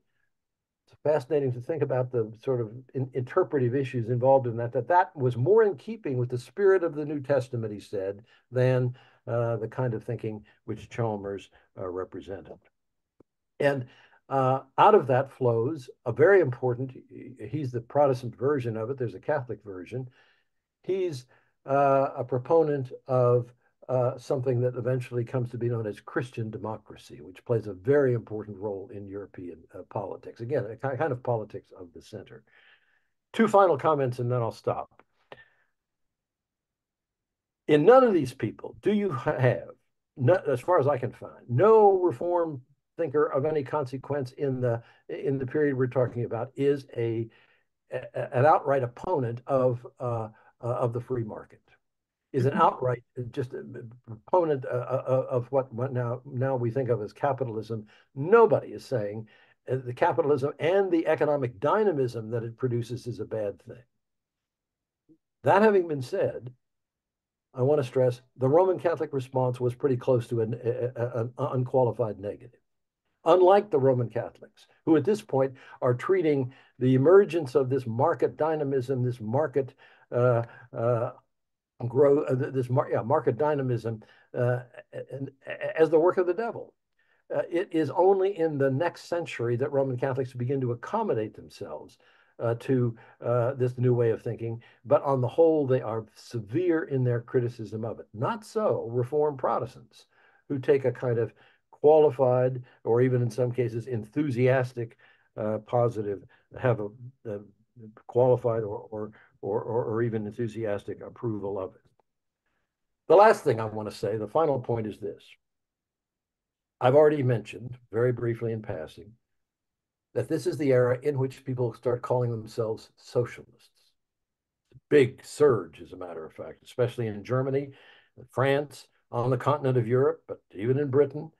it's fascinating to think about the sort of interpretive issues involved in that was more in keeping with the spirit of the New Testament, he said, than the kind of thinking which Chalmers represented. And out of that flows a very important, he's the Protestant version of it, there's a Catholic version. He's a proponent of something that eventually comes to be known as Christian democracy, which plays a very important role in European politics. Again, a kind of politics of the center. Two final comments and then I'll stop. In none of these people do you have, as far as I can find, no reform thinker of any consequence in the period we're talking about is an outright opponent of the free market. Is an outright just a proponent of what now we think of as capitalism. Nobody is saying the capitalism and the economic dynamism that it produces is a bad thing. That having been said, I want to stress the Roman Catholic response was pretty close to an unqualified negative. Unlike the Roman Catholics, who at this point are treating the emergence of this market dynamism, this market market dynamism as the work of the devil. It is only in the next century that Roman Catholics begin to accommodate themselves to this new way of thinking, but on the whole, they are severe in their criticism of it. Not so Reformed Protestants, who take a kind of qualified, or even in some cases enthusiastic, positive, have a qualified or or even enthusiastic approval of it. The last thing I want to say, the final point, is this. I've already mentioned very briefly in passing that this is the era in which people start calling themselves socialists. Big surge, as a matter of fact, especially in Germany, France, on the continent of Europe, but even in Britain,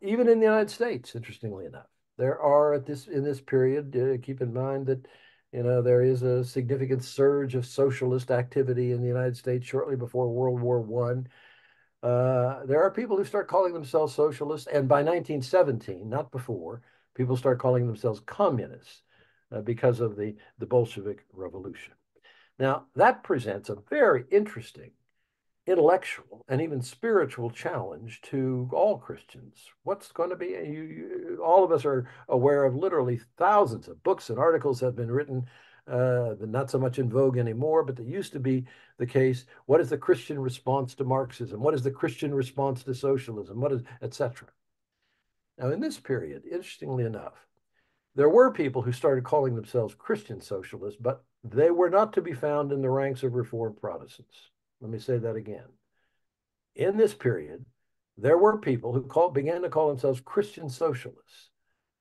even in the United States, interestingly enough. There are in this period, keep in mind that there is a significant surge of socialist activity in the United States shortly before World War I. There are people who start calling themselves socialists, and by 1917, not before, people start calling themselves communists because of the Bolshevik Revolution. Now, that presents a very interesting intellectual and even spiritual challenge to all Christians. What's going to be, all of us are aware of literally thousands of books and articles have been written, not so much in vogue anymore, but that used to be the case. What is the Christian response to Marxism? What is the Christian response to socialism? What is, etc. Now, in this period, interestingly enough, there were people who started calling themselves Christian socialists, but they were not to be found in the ranks of Reformed Protestants. Let me say that again. In this period, there were people who began to call themselves Christian socialists.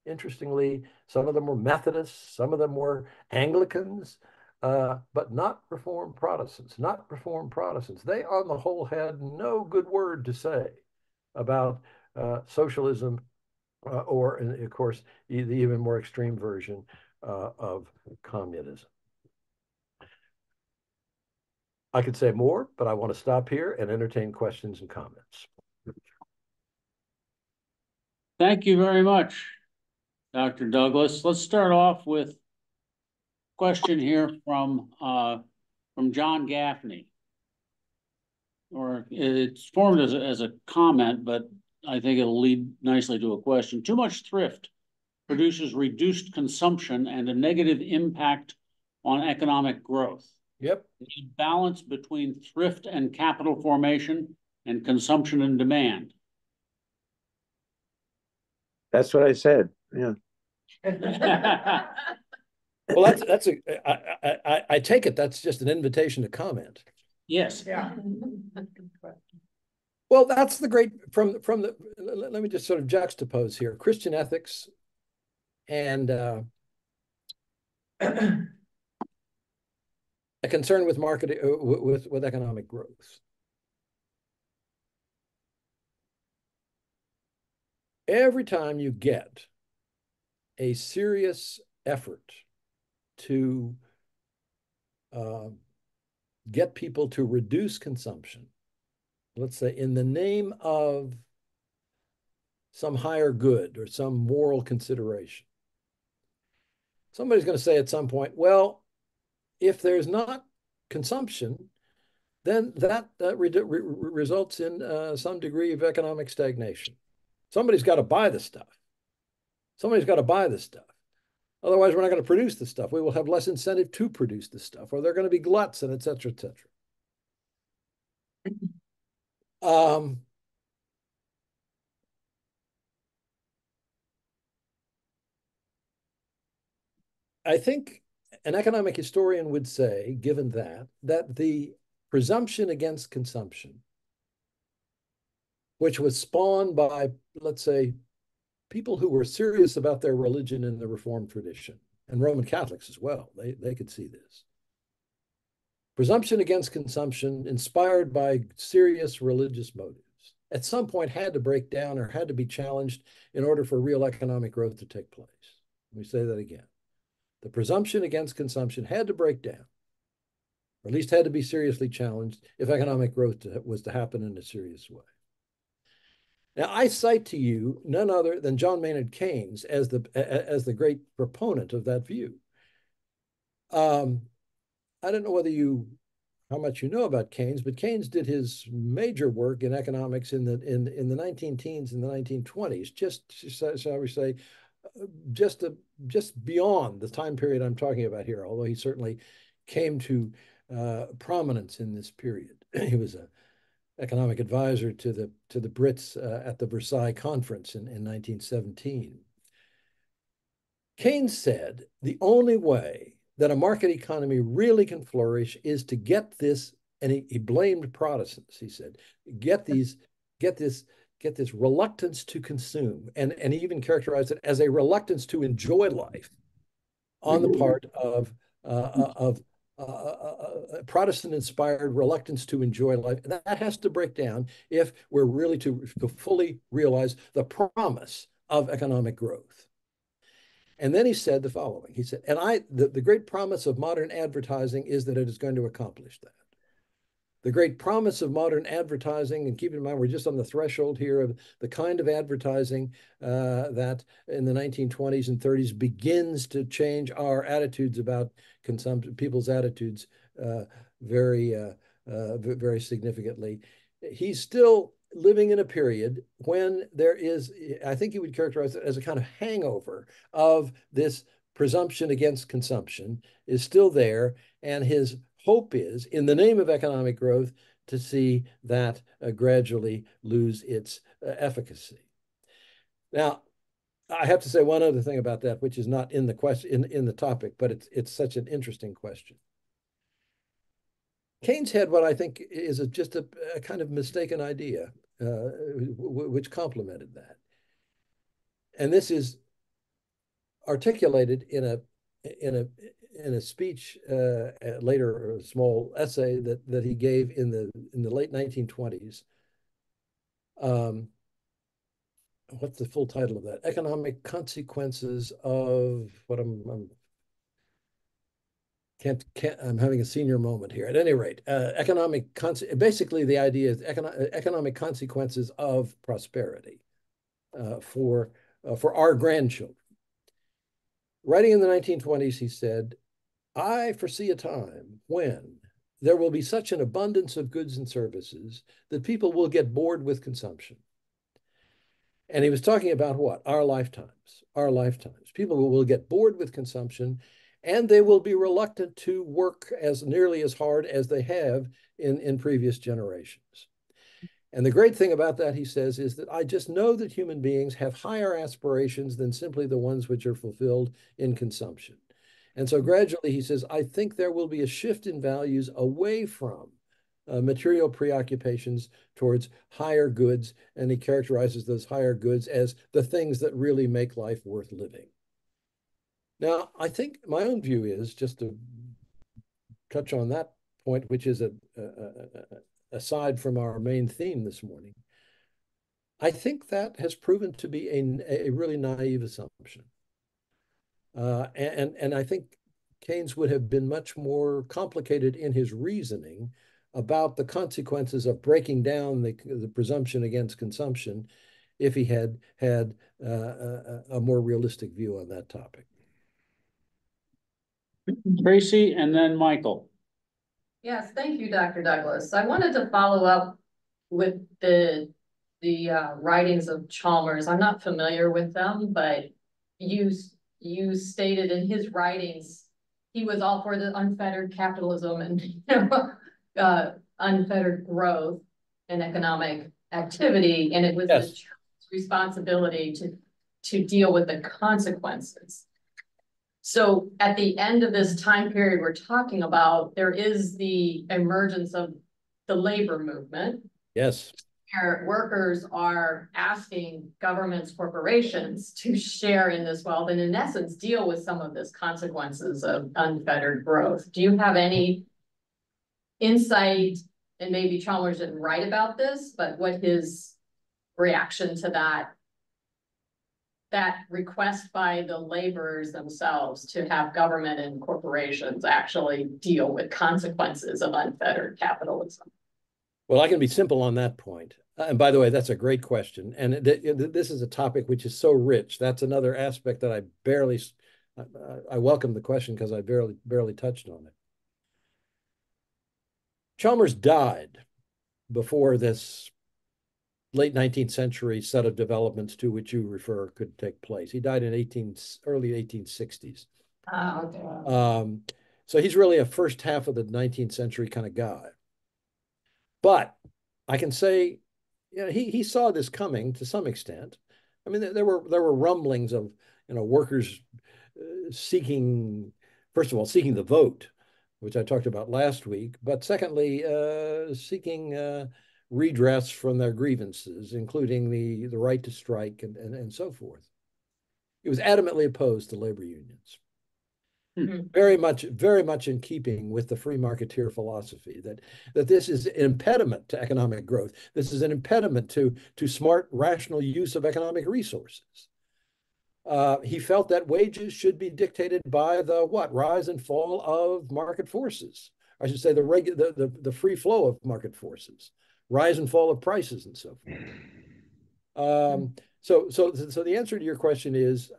Interestingly, some of them were Methodists, some of them were Anglicans, but not Reformed Protestants, not Reformed Protestants. They, on the whole, had no good word to say about socialism or, of course, the even more extreme version of communism. I could say more, but I want to stop here and entertain questions and comments. Thank you very much, Dr. Douglas. Let's start off with a question here from John Gaffney. Or it's formed as a comment, but I think it'll lead nicely to a question. Too much thrift produces reduced consumption and a negative impact on economic growth. Yep. The balance between thrift and capital formation and consumption and demand. That's what I said. Yeah. Well, I take it that's just an invitation to comment. Yes. Yeah. Well, that's the great let me just sort of juxtapose here Christian ethics and a concern with market with economic growth. Every time you get a serious effort to get people to reduce consumption, let's say in the name of some higher good or some moral consideration, somebody's going to say at some point, well, if there's not consumption, then that results in some degree of economic stagnation. Somebody's got to buy the stuff. Somebody's got to buy the stuff. Otherwise, we're not going to produce the stuff. We will have less incentive to produce the stuff, or they're going to be gluts, and et cetera, et cetera. I think an economic historian would say, given that the presumption against consumption, which was spawned by, let's say, people who were serious about their religion in the Reformed tradition, and Roman Catholics as well, they could see this. Presumption against consumption inspired by serious religious motives at some point had to break down or had to be challenged in order for real economic growth to take place. Let me say that again. The presumption against consumption had to break down, or at least had to be seriously challenged if economic growth was to happen in a serious way. Now, I cite to you none other than John Maynard Keynes as the great proponent of that view. I don't know how much you know about Keynes, but Keynes did his major work in economics in the 19 teens and the 1920s, just shall we say, just beyond the time period I'm talking about here, although he certainly came to prominence in this period. He was an economic advisor to the Brits at the Versailles Conference in 1917. Keynes said the only way that a market economy really can flourish is to get this, and he blamed Protestants. He said, get this reluctance to consume, and he even characterized it as a reluctance to enjoy life on the part of Protestant-inspired reluctance to enjoy life. And that has to break down if we're really to fully realize the promise of economic growth. And then he said the following. He said, and the great promise of modern advertising is that it is going to accomplish that. The great promise of modern advertising, and keep in mind, we're just on the threshold here of the kind of advertising that in the 1920s and 30s begins to change our attitudes about consumption, people's attitudes very significantly. He's still living in a period when there is, I think he would characterize it as a kind of hangover of this presumption against consumption is still there, and his hope is, in the name of economic growth, to see that gradually lose its efficacy. Now, I have to say one other thing about that, which is not in the question in the topic, but it's such an interesting question. Keynes had what I think is just a kind of mistaken idea, which complemented that. And this is articulated in a speech later, a small essay that he gave in the late 1920s. What's the full title of that? Economic Consequences of what I'm having a senior moment here. At any rate, basically the idea is economic consequences of prosperity for our grandchildren. Writing in the 1920s, he said, I foresee a time when there will be such an abundance of goods and services that people will get bored with consumption. And he was talking about what? Our lifetimes. Our lifetimes. People will get bored with consumption, and they will be reluctant to work as nearly as hard as they have in previous generations. And the great thing about that, he says, is that I just know that human beings have higher aspirations than simply the ones which are fulfilled in consumption. And so gradually, he says, I think there will be a shift in values away from material preoccupations towards higher goods. And he characterizes those higher goods as the things that really make life worth living. Now, I think my own view is, just to touch on that point, which is aside from our main theme this morning, I think that has proven to be a really naive assumption. And I think Keynes would have been much more complicated in his reasoning about the consequences of breaking down the presumption against consumption if he had a more realistic view on that topic. Tracy, and then Michael. Yes, thank you, Dr. Douglas. I wanted to follow up with the writings of Chalmers. I'm not familiar with them, but you stated in his writings he was all for the unfettered capitalism and unfettered growth and economic activity, and it was the church's responsibility to deal with the consequences. So at the end of this time period we're talking about, there is the emergence of the labor movement. Yes. Where workers are asking governments, corporations to share in this wealth and in essence deal with some of this consequences of unfettered growth. Do you have any insight, and maybe Chalmers didn't write about this, but what his reaction to that request by the laborers themselves to have government and corporations actually deal with consequences of unfettered capitalism? Well, I can be simple on that point. And by the way, that's a great question. And this is a topic which is so rich. That's another aspect that I welcome the question because I barely touched on it. Chalmers died before this late 19th century set of developments to which you refer could take place. He died in early 1860s. Okay. So he's really a first half of the 19th century kind of guy. But I can say, he saw this coming to some extent. I mean, there were rumblings of workers seeking first of all, seeking the vote, which I talked about last week, but secondly, seeking redress from their grievances, including the right to strike and so forth. He was adamantly opposed to labor unions. Very much in keeping with the free marketeer philosophy that this is an impediment to economic growth. This is an impediment to smart, rational use of economic resources. He felt that wages should be dictated by the rise and fall of market forces. I should say the free flow of market forces, rise and fall of prices, and so forth. So the answer to your question is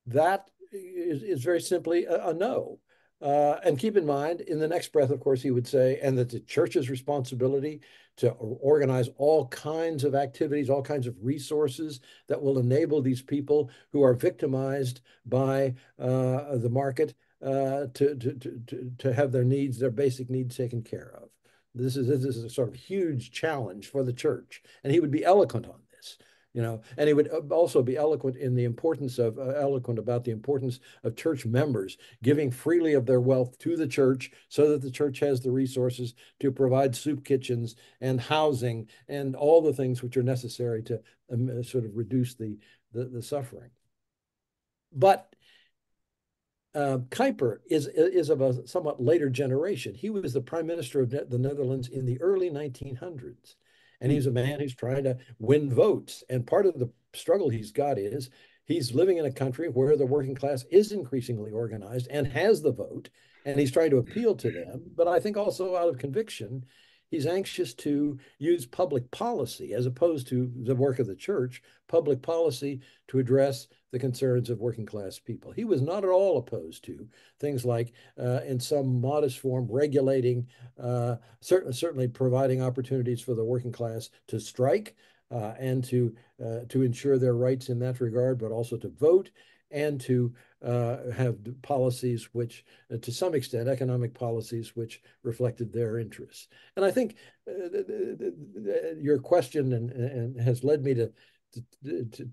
that is very simply a no. And keep in mind, in the next breath, of course, he would say, and that the church's responsibility to organize all kinds of activities, all kinds of resources that will enable these people who are victimized by the market to have their basic needs taken care of. This is a sort of huge challenge for the church, and he would be eloquent on this. And he would also be eloquent about the importance of church members giving freely of their wealth to the church so that the church has the resources to provide soup kitchens and housing and all the things which are necessary to sort of reduce the suffering. But Kuiper is of a somewhat later generation. He was the prime minister of the Netherlands in the early 1900s. And he's a man who's trying to win votes. And part of the struggle he's got is he's living in a country where the working class is increasingly organized and has the vote, and he's trying to appeal to them. But I think also out of conviction, he's anxious to use public policy as opposed to the work of the church, public policy to address the concerns of working class people. He was not at all opposed to things like, in some modest form, regulating, certainly providing opportunities for the working class to strike and to ensure their rights in that regard, but also to vote and to have policies which, to some extent, economic policies which reflected their interests. And I think your question and has led me to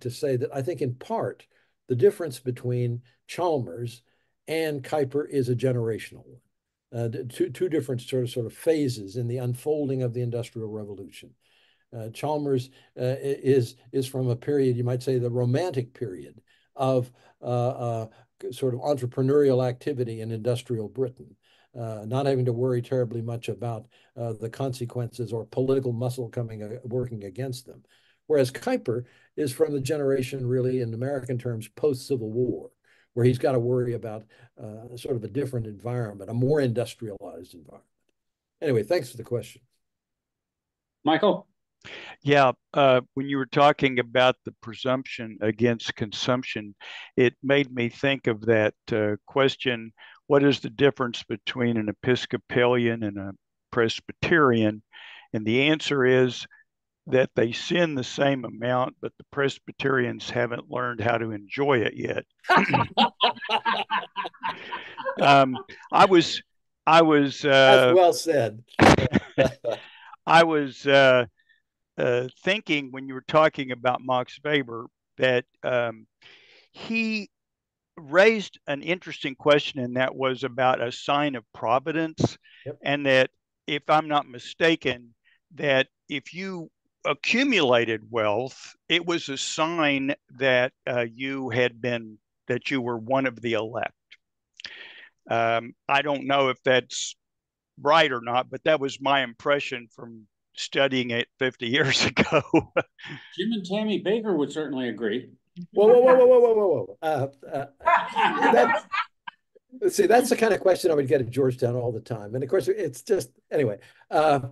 say that I think in part the difference between Chalmers and Kuiper is a generational one. Two different sort of phases in the unfolding of the Industrial Revolution. Chalmers is from a period, you might say, the Romantic period of sort of entrepreneurial activity in industrial Britain, not having to worry terribly much about the consequences or political muscle working against them. Whereas Kuiper is from the generation, really, in American terms, post-Civil War, where he's got to worry about sort of a different environment, a more industrialized environment. Anyway, thanks for the question. Michael? Yeah, when you were talking about the presumption against consumption, it made me think of that question, what is the difference between an Episcopalian and a Presbyterian? And the answer is that they sin the same amount, but the Presbyterians haven't learned how to enjoy it yet. I was That's well said. I was thinking when you were talking about Max Weber that he raised an interesting question, and that was about a sign of providence. Yep. And that, if I'm not mistaken, that if you accumulated wealth, it was a sign that you were one of the elect. I don't know if that's right or not, but that was my impression from studying it 50 years ago. Jim and Tammy Baker would certainly agree. Whoa. See, that's the kind of question I would get at Georgetown all the time. And of course, it's just, anyway, the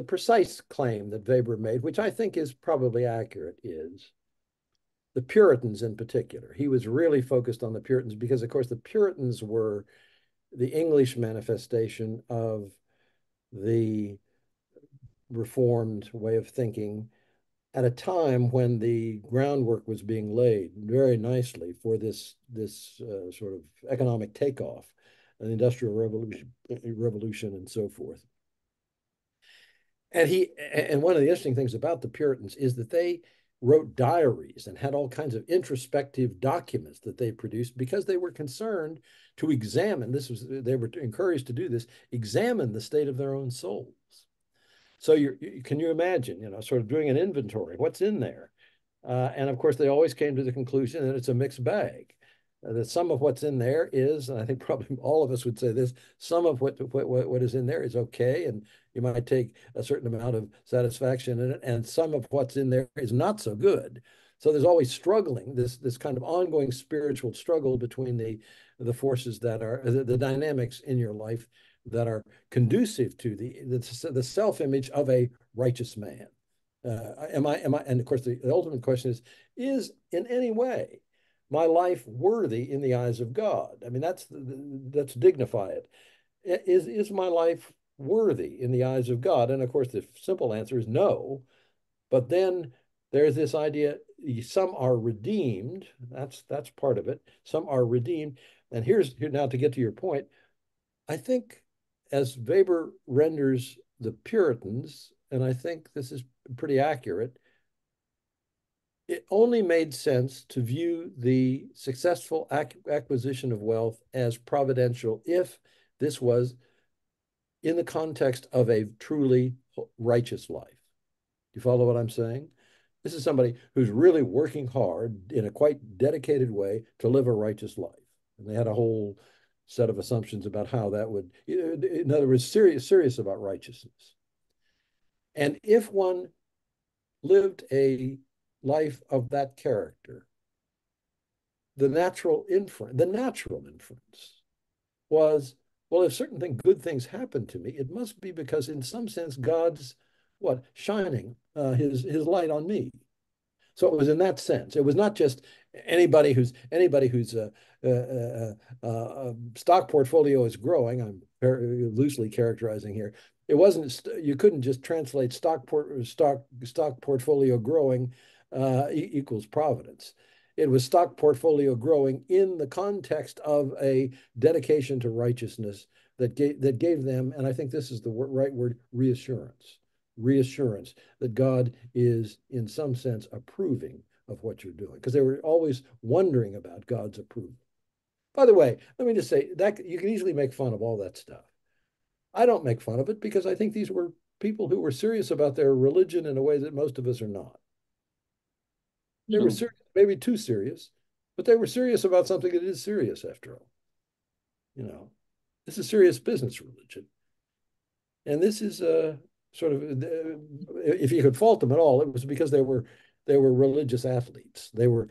precise claim that Weber made, which I think is probably accurate, is the Puritans in particular. He was really focused on the Puritans because, of course, the Puritans were the English manifestation of the Reformed way of thinking at a time when the groundwork was being laid very nicely for this sort of economic takeoff, an industrial revolution and so forth. And one of the interesting things about the Puritans is that they wrote diaries and had all kinds of introspective documents that they produced because they were concerned to examine, they were encouraged to do this, examine the state of their own souls. So can you imagine, sort of doing an inventory, what's in there? And of course, they always came to the conclusion that it's a mixed bag. That some of what's in there is, and I think probably all of us would say this, some of what is in there is okay, and you might take a certain amount of satisfaction in it, and some of what's in there is not so good. So there's always struggling, this kind of ongoing spiritual struggle between the forces that are the dynamics in your life that are conducive to the self-image of a righteous man. And of course, the ultimate question is in any way my life worthy in the eyes of God? I mean, let's dignify it. Is my life worthy in the eyes of God? And of course, the simple answer is no. But then there's this idea, some are redeemed. That's part of it. Some are redeemed. And here now to get to your point, I think as Weber renders the Puritans, and I think this is pretty accurate, it only made sense to view the successful acquisition of wealth as providential if this was in the context of a truly righteous life. Do you follow what I'm saying? This is somebody who's really working hard in a quite dedicated way to live a righteous life. And they had a whole set of assumptions about how that would, in other words, serious about righteousness. And if one lived a life of that character, the natural inference was, well, if certain good things happen to me, it must be because in some sense God's shining his light on me. So it was in that sense. It was not just anybody whose stock portfolio is growing. I'm very loosely characterizing here. It wasn't. You couldn't just translate stock portfolio growing equals providence. It was stock portfolio growing in the context of a dedication to righteousness that gave them, and I think this is the right word, reassurance that God is in some sense approving of what you're doing, because they were always wondering about God's approval. By the way, let me just say that you can easily make fun of all that stuff. I don't make fun of it because I think these were people who were serious about their religion in a way that most of us are not. They were serious, maybe too serious, but they were serious about something that is serious after all. This is serious business religion. And this is sort of, if you could fault them at all, it was because they were religious athletes. They were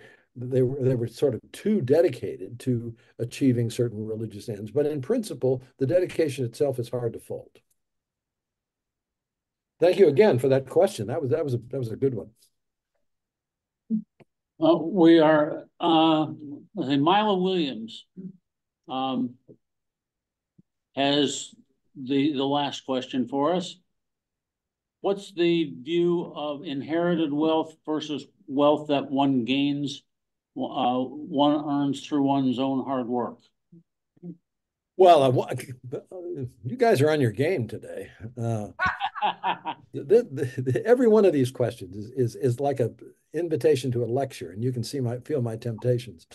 sort of too dedicated to achieving certain religious ends. But in principle, the dedication itself is hard to fault. Thank you again for that question. That was a good one. We are Mila Williams has the last question for us. What's the view of inherited wealth versus wealth that one gains, one earns through one's own hard work? Well, you guys are on your game today. Every one of these questions is like an invitation to a lecture, and you can feel my temptations.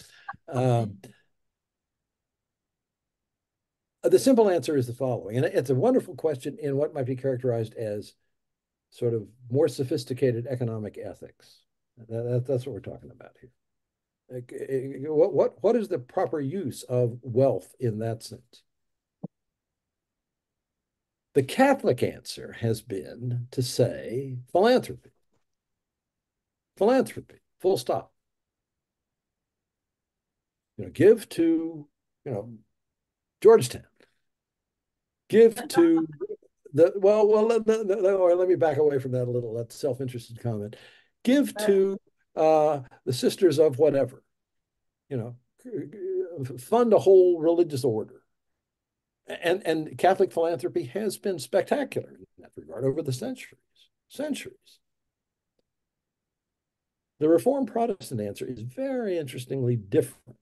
The simple answer is the following, and it's a wonderful question in what might be characterized as sort of more sophisticated economic ethics. That's what we're talking about here. What is the proper use of wealth in that sense? The Catholic answer has been to say philanthropy. Philanthropy, full stop. Give to, Georgetown. Give to let me back away from that a little. That's a self-interested comment. Give to the sisters of whatever, fund a whole religious order. And Catholic philanthropy has been spectacular in that regard over the centuries. The Reformed Protestant answer is very interestingly different.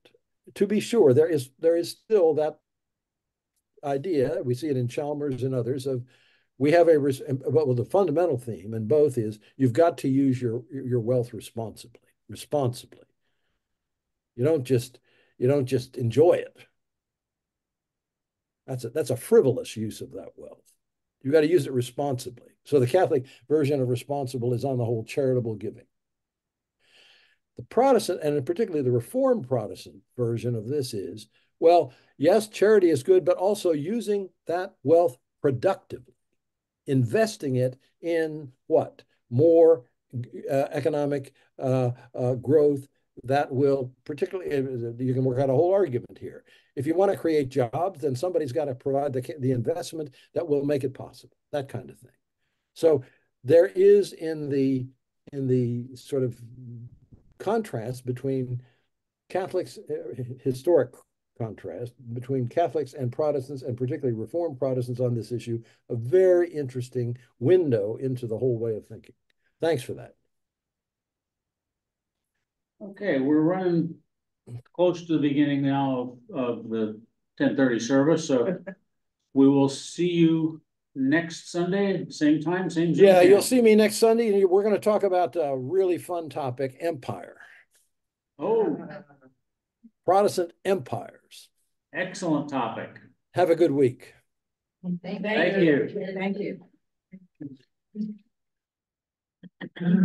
To be sure, there is still that idea, we see it in Chalmers and others, of we have well, the fundamental theme in both is you've got to use your wealth responsibly. You don't just enjoy it. That's a frivolous use of that wealth. You got to use it responsibly. So the Catholic version of responsible is on the whole charitable giving. The Protestant, and particularly the Reformed Protestant version of this is, well, yes, charity is good, but also using that wealth productively, investing it in what? More economic growth that will, particularly, you can work out a whole argument here. If you want to create jobs, then somebody's got to provide the investment that will make it possible, that kind of thing. So there is in the sort of contrast between Catholics, historic contrast between Catholics and Protestants, and particularly Reformed Protestants on this issue, a very interesting window into the whole way of thinking. Thanks for that. Okay, we're running close to the beginning now of the 10:30 service, so we will see you next Sunday, same time, same Zoom Yeah, channel. you'll see me next Sunday, and we're going to talk about a really fun topic, empire. Oh, Protestant empires. excellent topic. Have a good week. Thank you. Thank you.